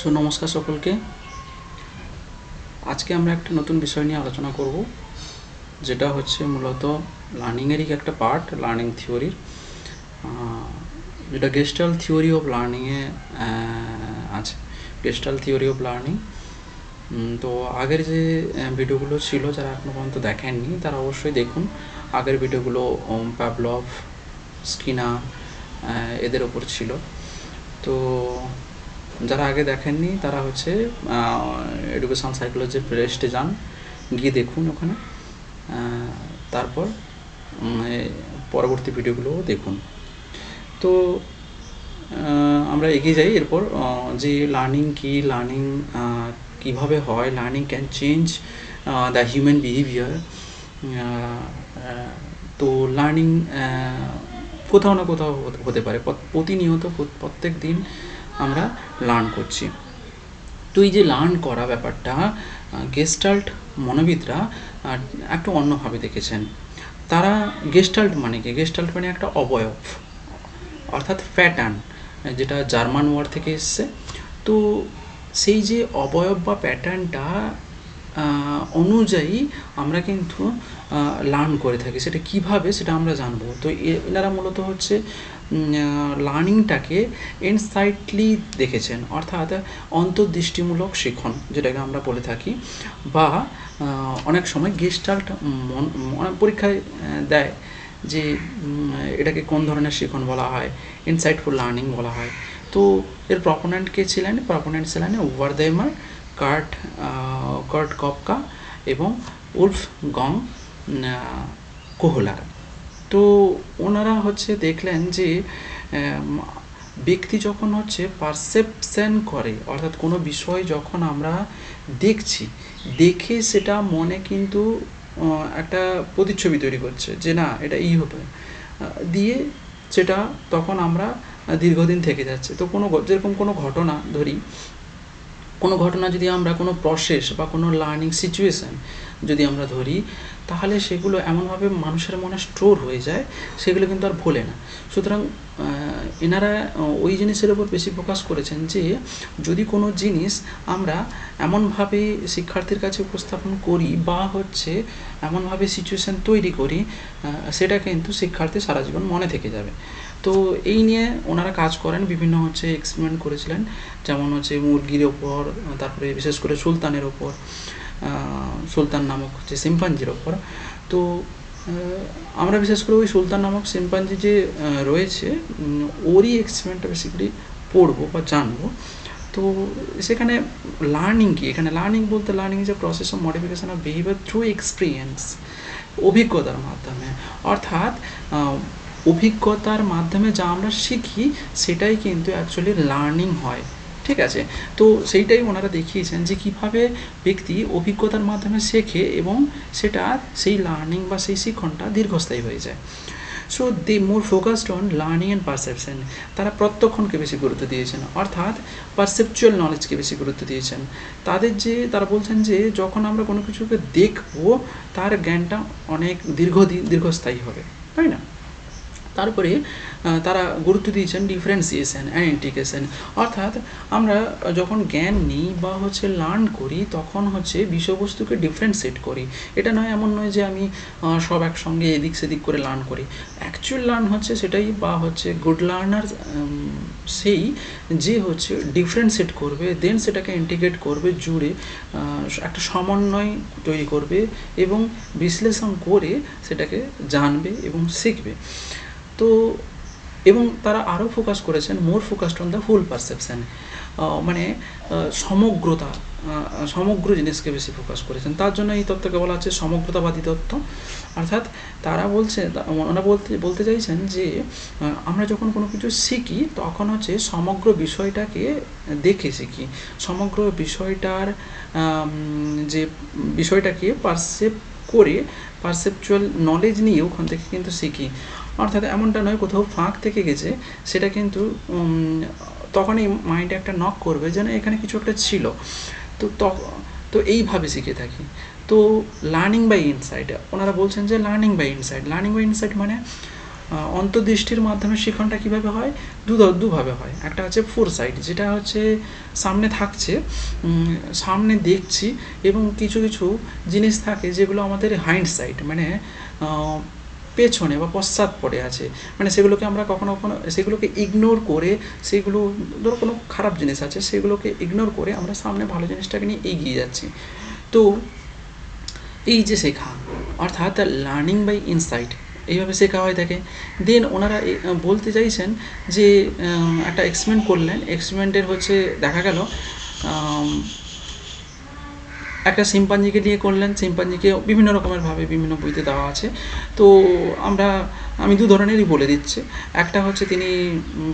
So নমস্কার সকলকে। আজকে আমরা একটা নতুন বিষয় নিয়ে আলোচনা করব, যেটা হচ্ছে মূলত লার্নিংয়েরই একটা পার্ট, লার্নিং থিওরির, যেটা গেস্টাল্ট থিওরি অফ লার্নিংয়ে আছে। Gestalt theory of learning. তো আগের যে ভিডিওগুলো ছিল, যারা এখনও পর্যন্ত দেখেননি তারা অবশ্যই দেখুন। আগের ভিডিওগুলো প্যাভলভ, স্কিনার এদের ওপর ছিল। তো যারা আগে দেখেননি তারা হচ্ছে এডুকেশন সাইকোলজির প্লেলিস্টে যান, গিয়ে দেখুন ওখানে, তারপর পরবর্তী ভিডিওগুলোও দেখুন। তো আমরা এগিয়ে যাই। এরপর যে লার্নিং কি, লার্নিং কীভাবে হয়, learning can change the human behaviour. তো লার্নিং কোথাও না কোথাও হতে পারে, প্রতিনিয়ত প্রত্যেক দিন আমরা লার্ন করছি। তো এই যে লার্ন করা ব্যাপারটা গেস্টাল্ট মনোবিদরা একটু অন্যভাবে দেখেছেন। তারা গেস্টাল্ট মানে কি, গেস্টাল্ট মানে একটা অবয়ব, অর্থাৎ প্যাটার্ন, যেটা জার্মান ওয়ার্ড থেকে এসছে। তো সেই যে অবয়ব বা প্যাটার্নটা অনুযায়ী আমরা কিন্তু লার্ন করে থাকি। সেটা কিভাবে, সেটা আমরা জানবো। তো এনারা মূলত হচ্ছে লার্নিংটাকে ইনসাইটলি দেখেছেন, অর্থাৎ অন্তর্দৃষ্টিমূলক শিখন, যেটাকে আমরা বলে থাকি, বা অনেক সময় গেস্টাল্ট পরীক্ষায় দেয় যে এটাকে কোন ধরনের শিখন বলা হয়, ইনসাইটফুল লার্নিং বলা হয়। তো এর প্রপোনেন্ট কে ছিলেন? প্রপোনেন্ট ছিলেন ওভারদেমার, কার্ট কপকা এবং উলফগাং কোহলার। তো ওনারা হচ্ছে দেখলেন যে ব্যক্তি যখন হচ্ছে পারসেপশন করে, অর্থাৎ কোনো বিষয় যখন আমরা দেখছি, দেখে সেটা মনে কিন্তু একটা প্রতিচ্ছবি তৈরি করছে যে না এটা হবে, দিয়ে সেটা তখন আমরা দীর্ঘদিন থেকে যাচ্ছে। তো যেরকম কোনো ঘটনা ধরি, কোনো ঘটনা যদি আমরা কোনো প্রসেস বা কোনো লার্নিং সিচুয়েশান যদি আমরা ধরি, তাহলে সেগুলো এমনভাবে মানুষের মনে স্টোর হয়ে যায়, সেগুলো কিন্তু আর ভোলে না। সুতরাং এনারা ওই জিনিসের ওপর বেশি ফোকাস করেছেন যে যদি কোনো জিনিস আমরা এমনভাবে শিক্ষার্থীর কাছে উপস্থাপন করি বা হচ্ছে এমনভাবে সিচুয়েশান তৈরি করি, সেটা কিন্তু শিক্ষার্থী সারা জীবন মনে থেকে যাবে। তো এই নিয়ে ওনারা কাজ করেন, বিভিন্ন হচ্ছে এক্সপেরিমেন্ট করেছিলেন, যেমন হচ্ছে মুরগির ওপর, তারপরে বিশেষ করে সুলতানের ওপর, সুলতান নামক হচ্ছে শিম্পাঞ্জির ওপর। তো আমরা বিশেষ করে ওই সুলতান নামক শিম্পাঞ্জি যে রয়েছে, ওরই এক্সপেরিমেন্টটা বেসিক্যালি পড়বো বা জানবো। তো সেখানে লার্নিং কি, এখানে লার্নিং বলতে learning is a process of modification of behaviour through experience, অভিজ্ঞতার মাধ্যমে। অর্থাৎ অভিজ্ঞতার মাধ্যমে যা আমরা শিখি সেটাই কিন্তু অ্যাকচুয়ালি লার্নিং হয়। ঠিক আছে? তো সেইটাই ওনারা দেখিয়েছেন যে কীভাবে ব্যক্তি অভিজ্ঞতার মাধ্যমে শেখে এবং সেটা সেই লার্নিং বা সেই শিক্ষণটা দীর্ঘস্থায়ী হয়ে যায়। So they more focused on learning and perception. তারা প্রত্যক্ষণকে বেশি গুরুত্ব দিয়েছেন, অর্থাৎ পারসেপচুয়াল নলেজকে বেশি গুরুত্ব দিয়েছেন। তারা বলছেন যে যখন আমরা কোনো কিছুকে দেখবো, তার জ্ঞানটা অনেক দীর্ঘস্থায়ী হবে, তাই না? তারপরে তারা গুরুত্ব দিয়েছেন ডিফারেন্সিয়েশন অ্যান্ড ইন্টিগ্রেশন, অর্থাৎ আমরা যখন জ্ঞান নিই বা হচ্ছে লার্ন করি, তখন হচ্ছে বিষয়বস্তুকে ডিফারেন্সিয়েট করি। এটা নয়, এমন নয় যে আমি সব একসঙ্গে এদিক সেদিক করে লার্ন করি। অ্যাকচুয়াল লার্ন হচ্ছে সেটাই, বা হচ্ছে গুড লার্নার সেই যে হচ্ছে ডিফারেন্সিয়েট করবে, দেন সেটাকে ইন্টিগ্রেট করবে, জুড়ে একটা সমন্বয় তৈরি করবে এবং বিশ্লেষণ করে সেটাকে জানবে এবং শিখবে। তো এবং তারা আরও ফোকাস করেছেন, more focused on the whole perception, মানে সমগ্র জিনিসকে বেশি ফোকাস করেছেন। তার জন্য এই তত্ত্বকে বলা হচ্ছে সমগ্রতাবাদী তত্ত্ব। অর্থাৎ তারা ওনারা বলতে চাইছেন যে আমরা যখন কোনো কিছু শিখি, তখন হচ্ছে সমগ্র বিষয়টাকে দেখে শিখি, সমগ্র বিষয়টার যে বিষয়টাকে করে পারসেপচুয়াল নলেজ নিয়ে ওখান থেকে কিন্তু শিখি। অর্থাৎ এমনটা নয় কোথাও ফাঁক থেকে গেছে, সেটা কিন্তু তখনই মাইন্ডে একটা নক করবে যেন এখানে কিছু একটা ছিল। তো এইভাবে শিখে থাকি। তো লার্নিং বাই ইনসাইট, ওনারা বলছেন যে লার্নিং বাই ইনসাইট মানে অন্তর্দৃষ্টির মাধ্যমে শিখনটা কীভাবে হয়, দুভাবে হয়। একটা হচ্ছে ফোর সাইড, যেটা হচ্ছে সামনে থাকছে, সামনে দেখছি, এবং কিছু কিছু জিনিস থাকে যেগুলো আমাদের হাইন্ড সাইড, মানে পেছনে বা পশ্চাৎ পড়ে আছে, মানে সেগুলোকে আমরা কখনো কখনো সেগুলোকে ইগনোর করে, সেগুলো ধরো কোনো খারাপ জিনিস আছে সেগুলোকে ইগনোর করে আমরা সামনে ভালো জিনিসটাকে নিয়ে এগিয়ে যাচ্ছি। তো এই যে শেখা, অর্থাৎ লার্নিং বাই ইনসাইট, এইভাবে শেখা হয়ে থাকে। দেন ওনারা বলতে চাইছেন যে একটা এক্সপেরিমেন্ট করলেন, এক্সপেরিমেন্টের হচ্ছে দেখা গেল একটা শিম্পাঞ্জিকে নিয়ে করলেন। শিম্পাঞ্জিকে বিভিন্ন রকমেরভাবে বিভিন্ন বইতে দেওয়া আছে, তো আমি দু ধরনেরই বলে দিচ্ছি। একটা হচ্ছে তিনি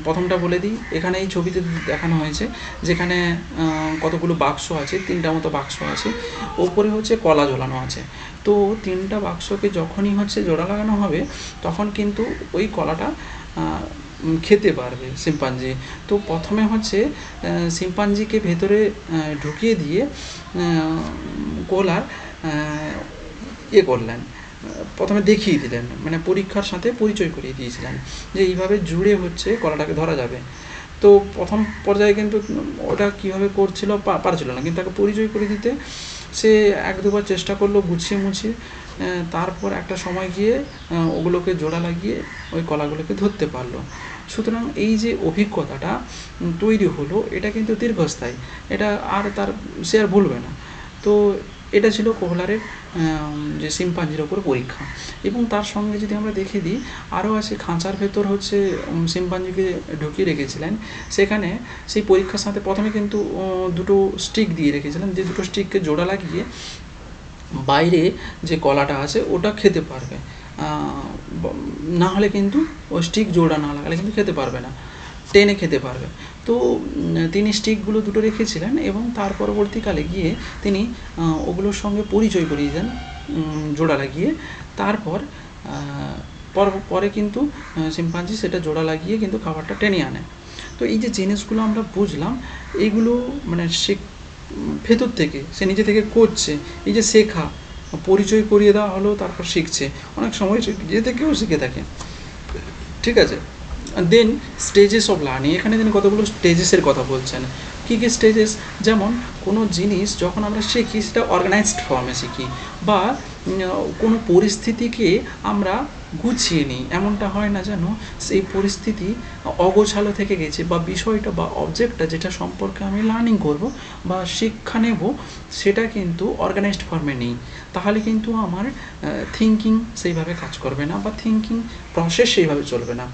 প্রথমটা বলে দিই, এখানে এই ছবিতে দেখানো হয়েছে যেখানে কতগুলো বাক্স আছে, 3টা মতো বাক্স আছে, ওপরে হচ্ছে কলা ঝোলানো আছে। তো 3টা বাক্সকে যখনই হচ্ছে জোড়া লাগানো হবে তখন কিন্তু ওই কলাটা খেতে পারবে শিম্পাঞ্জি। তো প্রথমে হচ্ছে শিম্পাঞ্জিকে ভেতরে ঢুকিয়ে দিয়ে কলার করলেন, প্রথমে দেখিয়ে দিলেন, মানে পরীক্ষার সাথে পরিচয় করিয়ে দিয়েছিলেন যে এইভাবে জুড়ে হচ্ছে কলাটাকে ধরা যাবে। তো প্রথম পর্যায়ে কিন্তু ওটা কীভাবে করছিল পারছিল না, কিন্তু তাকে পরিচয় করে দিতে সে 1-2বার চেষ্টা করলো গুছিয়ে মুছিয়ে, তারপর একটা সময় গিয়ে ওগুলোকে জোড়া লাগিয়ে ওই কলাগুলোকে ধরতে পারলো। সুতরাং এই যে অভিজ্ঞতাটা তৈরি হলো, এটা কিন্তু দীর্ঘস্থায়ী, এটা আর সে আর ভুলবে না। তো এটা ছিল কোহলারের যে শিম্পাঞ্জির ওপর পরীক্ষা। এবং তার সঙ্গে যদি আমরা দেখে দিই, আরও আছে খাঁচার ভেতর হচ্ছে শিম্পাঞ্জিকে ঢুকিয়ে রেখেছিলেন, সেখানে সেই পরীক্ষার সাথে প্রথমে কিন্তু 2টো স্টিক দিয়ে রেখেছিলেন, যে 2টো স্টিককে জোড়া লাগিয়ে বাইরে যে কলাটা আছে ওটা খেতে পারবে, না হলে কিন্তু ওই স্টিক জোড়া না লাগালে কিন্তু খেতে পারবে না, টেনে খেতে পারবে। তো তিনি স্টিকগুলো 2টো রেখেছিলেন এবং তার পরবর্তীকালে গিয়ে তিনি ওগুলোর সঙ্গে পরিচয় করিয়ে দেন জোড়া লাগিয়ে। তারপর পরে কিন্তু শিম্পাঞ্জি সেটা জোড়া লাগিয়ে কিন্তু খাবারটা টেনে আনে। তো এই যে জিনিসগুলো আমরা বুঝলাম, এইগুলো মানে ভেতর থেকে সে নিজে থেকে করছে, এই যে শেখা, পরিচয় করিয়ে দেওয়া হলো, তারপর শিখছে, অনেক সময় সে নিজে থেকেও শিখে থাকে। ঠিক আছে, দেন স্টেজেস অফ লার্নিং, এখানে তিনি কতগুলো স্টেজেসের কথা বলছেন। কী কী স্টেজেস, যেমন কোনো জিনিস যখন আমরা শিখি সেটা অর্গানাইজড ফর্মে শিখি, বা কোনো পরিস্থিতিকে আমরা গুছিয়ে নিই, এমনটা হয় না যেন সেই পরিস্থিতি অগোছালো থেকে গেছে, বা বিষয়টা বা অবজেক্টটা যেটা সম্পর্কে আমি লার্নিং করব বা শিক্ষা নেব সেটা কিন্তু অর্গানাইজড ফর্মে নেই, তাহলে কিন্তু আমার থিঙ্কিং সেইভাবে কাজ করবে না, বা থিঙ্কিং প্রসেস সেইভাবে চলবে না।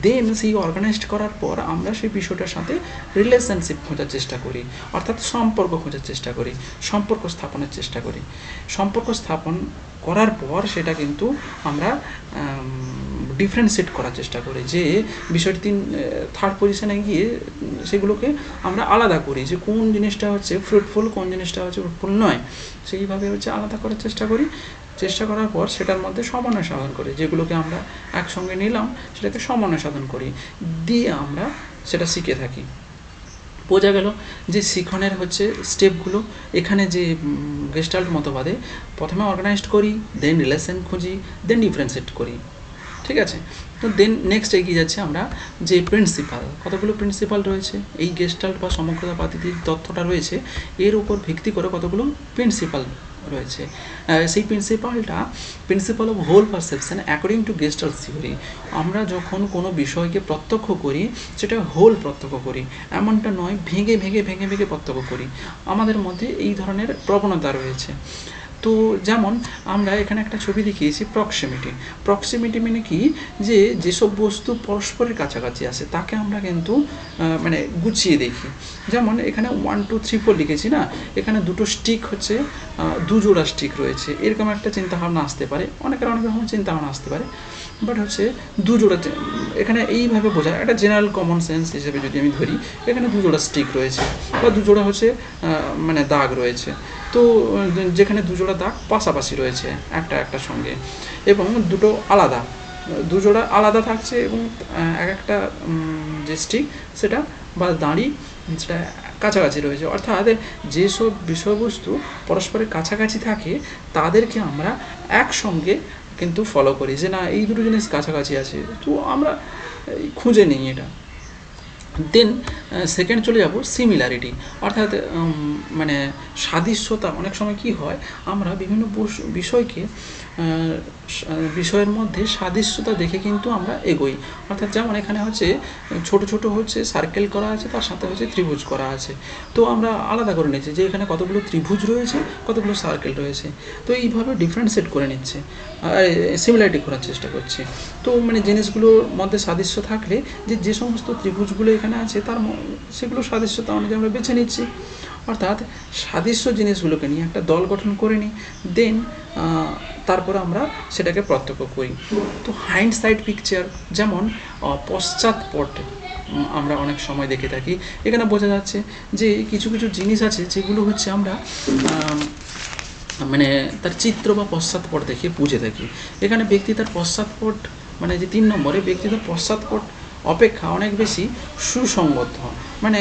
দেন সেই অর্গানাইজড করার পর আমরা সেই বিষয়টার সাথে রিলেশনশিপ খোঁজার চেষ্টা করি, অর্থাৎ সম্পর্ক খোঁজার চেষ্টা করি, সম্পর্ক স্থাপনের চেষ্টা করি। সম্পর্ক স্থাপন করার পর সেটা কিন্তু আমরা ডিফারেন্সিয়েট করার চেষ্টা করি, যে বিষয়টি থার্ড পজিশনে গিয়ে সেগুলোকে আমরা আলাদা করি, যে কোন জিনিসটা হচ্ছে ফ্রুটফুল, কোন জিনিসটা হচ্ছে ফ্রুটফুল নয়, সেইভাবে হচ্ছে আলাদা করার চেষ্টা করি। চেষ্টা করার পর সেটার মধ্যে সমন্বয় সাধন করি, যেগুলোকে আমরা একসঙ্গে নিলাম সেটাকে সমন্বয় সাধন করি, দিয়ে আমরা সেটা শিখে থাকি। বোঝা গেল যে শিখনের হচ্ছে স্টেপগুলো। এখানে যে গেস্টাল্ট মতবাদে প্রথমে অর্গানাইজড করি, দেন রিলেশন খুঁজি, দেন ডিফারেন্সিয়েট করি। ঠিক আছে, তো দেন নেক্সট এগিয়ে যাচ্ছে আমরা যে প্রিন্সিপাল, কতগুলো প্রিন্সিপাল রয়েছে এই গেস্টাল্ট বা সমগ্রতাবাদীর তথ্যটা রয়েছে, এর উপর ভিত্তি করে কতগুলো প্রিন্সিপাল রয়েছে। সেই principal of whole perception according to gestalt theory. আমরা যখন কোনো বিষয়কে প্রত্যক্ষ করি সেটা হোল প্রত্যক্ষ করি, এমনটা নয় ভেঙে ভেঙে ভেঙে ভেঙে প্রত্যক্ষ করি। আমাদের মধ্যে এই ধরনের প্রবণতা রয়েছে। তো যেমন আমরা এখানে একটা ছবি দেখিয়েছি প্রক্সিমিটি মানে কি, যে যেসব বস্তু পরস্পরের কাছাকাছি আসে তাকে আমরা কিন্তু মানে গুছিয়ে দেখি। যেমন এখানে 1 2 3 4 লিখেছি না, এখানে 2টো স্টিক হচ্ছে 2 জোড়া স্টিক রয়েছে, এরকম একটা চিন্তাভাবনা আসতে পারে, অনেকের অনেক রকম চিন্তাভাবনা আসতে পারে, বাট হচ্ছে 2 জোড়া, এখানে এইভাবে বোঝায় একটা জেনারেল কমন সেন্স হিসেবে যদি আমি ধরি, এখানে 2 জোড়া স্টিক রয়েছে বা 2 জোড়া হচ্ছে মানে দাগ রয়েছে। তো যেখানে 2 জোড়া দাগ পাশাপাশি রয়েছে একটা সঙ্গে, এবং 2টো আলাদা, 2 জোড়া আলাদা থাকছে, এবং একটা যে স্টিক সেটা বা দাঁড়ি সেটা কাছাকাছি রয়েছে। অর্থাৎ যেসব বিষয়বস্তু পরস্পরের কাছাকাছি থাকে তাদেরকে আমরা একসঙ্গে কিন্তু ফলো করি যে না এই দুটো জিনিস কাছাকাছি আছে, তো আমরা খুঁজে নিই এটা। দেন সেকেন্ড চলে যাব সিমিলারিটি, অর্থাৎ মানে সাদৃশ্যতা। অনেক সময় কি হয়, আমরা বিভিন্ন বিষয়কে বিষয়ের মধ্যে সাদৃশ্যতা দেখে কিন্তু আমরা এগোই। অর্থাৎ যেমন এখানে হচ্ছে ছোট ছোট হচ্ছে সার্কেল করা আছে, তার সাথে হচ্ছে ত্রিভুজ করা আছে, তো আমরা আলাদা করে নিচ্ছি যে এখানে কতগুলো ত্রিভুজ রয়েছে, কতগুলো সার্কেল রয়েছে, তো এইভাবে ডিফারেন্সিয়েট করে নিচ্ছে, সিমিলারিটি করার চেষ্টা করছি। তো মানে জিনিসগুলোর মধ্যে সাদৃশ্য থাকলে যে সমস্ত ত্রিভুজগুলো এখানে আছে সেগুলো সাদৃশ্যতা অনুযায়ী আমরা বেছে নিচ্ছি। অর্থাৎ সাদৃশ্য জিনিসগুলোকে নিয়ে একটা দল গঠন করে নিই, দেন তারপরে আমরা সেটাকে প্রত্যক্ষ করি। তো হাইন্ডসাইড পিকচার, যেমন পশ্চাৎপট আমরা অনেক সময় দেখে থাকি। এখানে বোঝা যাচ্ছে যে কিছু কিছু জিনিস আছে যেগুলো হচ্ছে আমরা মানে তার চিত্র বা পশ্চাৎপট দেখে বুঝে থাকি। এখানে ব্যক্তি তার পশ্চাৎপট, মানে যে 3 নম্বরে ব্যক্তি তার পশ্চাৎপট অপেক্ষা অনেক বেশি সুসংগত, মানে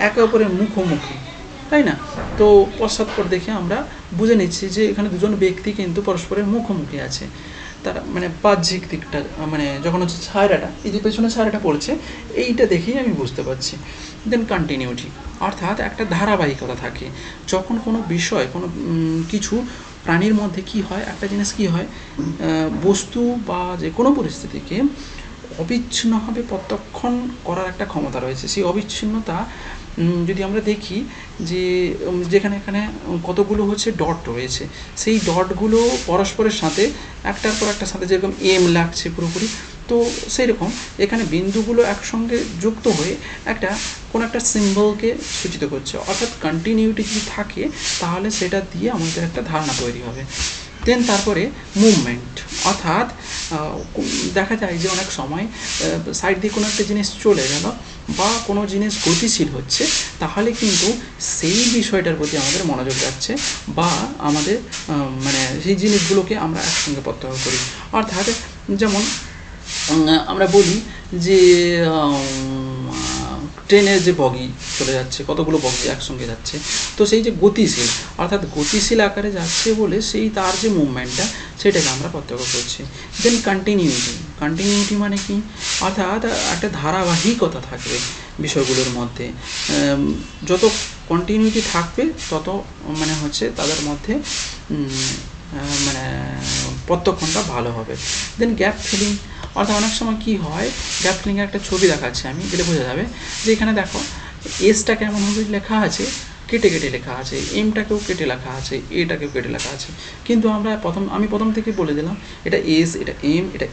একে অপরের মুখোমুখি, তাই না? তো পশ্চাৎপট দেখে আমরা বুঝে নিচ্ছি যে এখানে দুজন ব্যক্তি কিন্তু পরস্পরের মুখোমুখি আছে। তার মানে বাহ্যিক দিকটা, মানে যখন হচ্ছে ছায়াটা, এই যে পেছনে ছায়াটা পড়ছে, এইটা দেখেই আমি বুঝতে পারছি। দেন কন্টিনিউটি, অর্থাৎ একটা ধারাবাহিকতা থাকে। যখন কোনো বিষয়, কোনো কিছু প্রাণীর মধ্যে কি হয়, একটা জিনিস কি হয়, বস্তু বা যে কোনো পরিস্থিতিকে অবিচ্ছিন্নভাবে প্রত্যক্ষণ করার একটা ক্ষমতা রয়েছে। সেই অবিচ্ছিন্নতা যদি আমরা দেখি যে যেখানে এখানে কতগুলো হচ্ছে ডট রয়েছে, সেই ডটগুলো পরস্পরের সাথে একটার পর একটার সাথে যেরকম এম লাগছে পুরোপুরি, তো সেই রকম এখানে বিন্দুগুলো একসঙ্গে যুক্ত হয়ে কোনো একটা সিম্বলকে সূচিত করছে। অর্থাৎ কন্টিনিউটি যদি থাকে তাহলে সেটা দিয়ে আমাদের একটা ধারণা তৈরি হবে। দেন তারপরে মুভমেন্ট, অর্থাৎ দেখা যায় যে অনেক সময় সাইড দিয়ে কোনো একটা জিনিস চলে গেল বা কোনো জিনিস গতিশীল হচ্ছে, তাহলে কিন্তু সেই বিষয়টার প্রতি আমাদের মনোযোগ যাচ্ছে বা আমাদের মানে সেই জিনিসগুলোকে আমরা একসঙ্গে প্রত্যক্ষ করি। অর্থাৎ যেমন আমরা বলি যে ট্রেনের যে বগি চলে যাচ্ছে, কতগুলো বগি একসঙ্গে যাচ্ছে, তো সেই যে গতিশীল, অর্থাৎ গতিশীল আকারে যাচ্ছে বলে সেই তার যে মুভমেন্টটা সেটাকে আমরা প্রত্যক্ষ করছি। দেন কন্টিনিউটি মানে কি, অর্থাৎ একটা ধারাবাহিকতা থাকবে বিষয়গুলোর মধ্যে। যত কন্টিনিউটি থাকবে তত মানে হচ্ছে তাদের মধ্যে মানে প্রত্যক্ষণটা ভালো হবে। দেন গ্যাপ ফিলিং, অর্থাৎ অনেক সময় কী হয়, গ্যাপ ফিলিংয়ের একটা ছবি দেখাচ্ছি আমি, যেটা বোঝা যাবে যে এখানে দেখো এসটা কেমনভাবে লেখা আছে, কেটে কেটে লেখা আছে, এমটাকেও কেটে লেখা আছে, এটাকেও কেটে লেখা আছে, কিন্তু আমি প্রথম থেকে বলে দিলাম এটা এস, এটা এম, এটা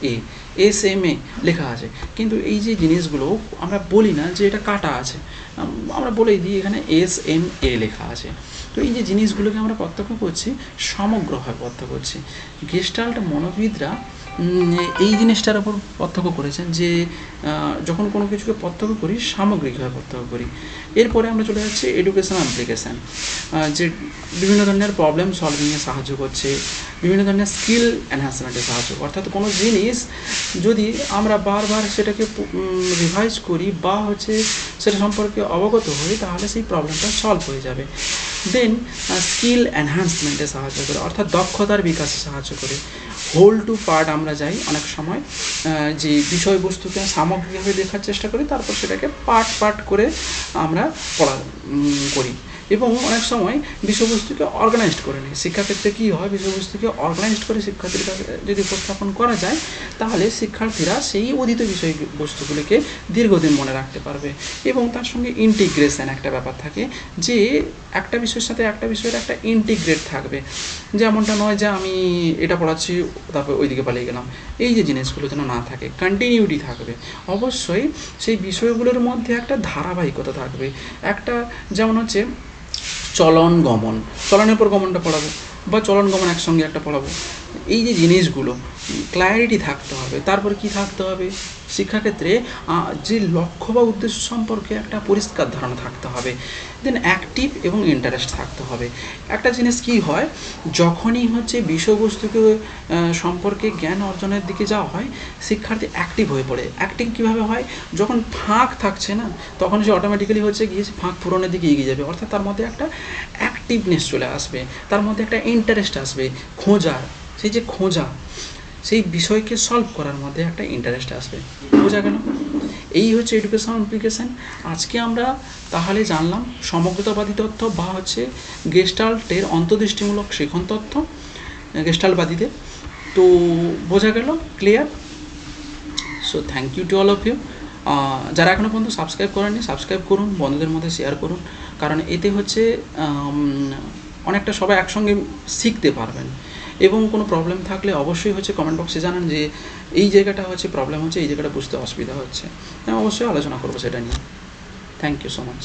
এস এম এ লেখা আছে, কিন্তু এই যে জিনিসগুলো আমরা বলি না যে এটা কাটা আছে, আমরা বলেই দিই এখানে এস এম এ লেখা আছে। তো এই যে জিনিসগুলোকে আমরা প্রত্যক্ষ করছি, সমগ্রভাবে প্রত্যক্ষ করছি। গেস্টাল্ট মনোবিদরা এই জিনিসটার উপর প্রত্যক্ষ করেছেন যে যখন কোনো কিছুকে প্রত্যক্ষ করি সামগ্রিকভাবে প্রত্যক্ষ করি। এরপরে আমরা চলে যাচ্ছি এডুকেশন অ্যাপ্লিকেশান, যে বিভিন্ন ধরনের প্রবলেম সলভিংয়ে সাহায্য করছে, বিভিন্ন ধরনের স্কিল এনহ্যান্সমেন্টে সাহায্য, অর্থাৎ কোনো জিনিস যদি আমরা বারবার সেটাকে রিভাইজ করি বা হচ্ছে সেটা সম্পর্কে অবগত হই, তাহলে সেই প্রবলেমটা সলভ হয়ে যাবে। দেন স্কিল এনহ্যান্সমেন্টে সাহায্য করে, অর্থাৎ দক্ষতার বিকাশে সাহায্য করে। হোল টু পার্ট আমরা যাই অনেক সময়, যে বিষয়বস্তুকে সামগ্রিকভাবে দেখার চেষ্টা করি, তারপর সেটাকে পার্ট করে আমরা পড়া করি, এবং অনেক সময় বিষয়বস্তুকে অর্গানাইজড করে নিই। শিক্ষাক্ষেত্রে কী হয়, বিষয়বস্তুকে অর্গানাইজড করে শিক্ষার্থীর কাছে যদি উপস্থাপন করা যায়, তাহলে শিক্ষার্থীরা সেই অধীত বিষয়বস্তুগুলিকে দীর্ঘদিন মনে রাখতে পারবে। এবং তার সঙ্গে ইন্টিগ্রেশন একটা ব্যাপার থাকে, যে একটা বিষয়ের সাথে একটা বিষয়ের একটা ইন্টিগ্রেট থাকবে, যেমনটা নয় যে আমি এটা পড়াচ্ছি তারপর ওইদিকে পালিয়ে গেলাম, এই যে জিনিসগুলো যেন না থাকে, কন্টিনিউটি থাকবে। অবশ্যই সেই বিষয়গুলোর মধ্যে একটা ধারাবাহিকতা থাকবে। একটা যেমন হচ্ছে চলনের পর গমনটা পড়াবো, বা চলন গমন একসঙ্গে একটা পড়াবো, এই যে জিনিসগুলো ক্ল্যারিটি থাকতে হবে। তারপর কি থাকতে হবে, শিক্ষাক্ষেত্রে যে লক্ষ্য বা উদ্দেশ্য সম্পর্কে একটা পরিষ্কার ধারণা থাকতে হবে। দেন অ্যাক্টিভ এবং ইন্টারেস্ট থাকতে হবে। একটা জিনিস কি হয়, যখনই হচ্ছে বিষয়বস্তুকে সম্পর্কে জ্ঞান অর্জনের দিকে যাওয়া হয়, শিক্ষার্থী অ্যাক্টিভ হয়ে পড়ে। অ্যাক্টিভ কীভাবে হয়, যখন ফাঁক থাকছে না, তখন সে অটোমেটিক্যালি হচ্ছে গিয়ে ফাঁক পূরণের দিকে এগিয়ে যাবে, অর্থাৎ তার মধ্যে একটা অ্যাক্টিভনেস চলে আসবে, তার মধ্যে একটা ইন্টারেস্ট আসবে, খোঁজার, সেই যে খোঁজা, সেই বিষয়কে সলভ করার মধ্যে একটা ইন্টারেস্ট আসবে। বোঝা গেল? এই হচ্ছে এডুকেশনাল ইমপ্লিকেশন। আজকে আমরা তাহলে জানলাম সমগ্রতাবাদী তত্ত্ব বা হচ্ছে গেস্টাল্টের অন্তর্দৃষ্টিমূলক শিখন তত্ত্ব গেস্টাল্টবাদীদের। তো বোঝা গেল? Clear? So thank you to all of you. যারা এখনও পর্যন্ত সাবস্ক্রাইব করেননি সাবস্ক্রাইব করুন, বন্ধুদের মধ্যে শেয়ার করুন, কারণ এতে হচ্ছে অনেকটা সবাই একসঙ্গে শিখতে পারবেন। এবং কোনো প্রবলেম থাকলে অবশ্যই হচ্ছে কমেন্ট বক্সে জানান যে এই জায়গাটা হচ্ছে প্রবলেম হচ্ছে, এই জায়গাটা বুঝতে অসুবিধা হচ্ছে, আমি অবশ্যই আলোচনা করবো সেটা নিয়ে। Thank you so much.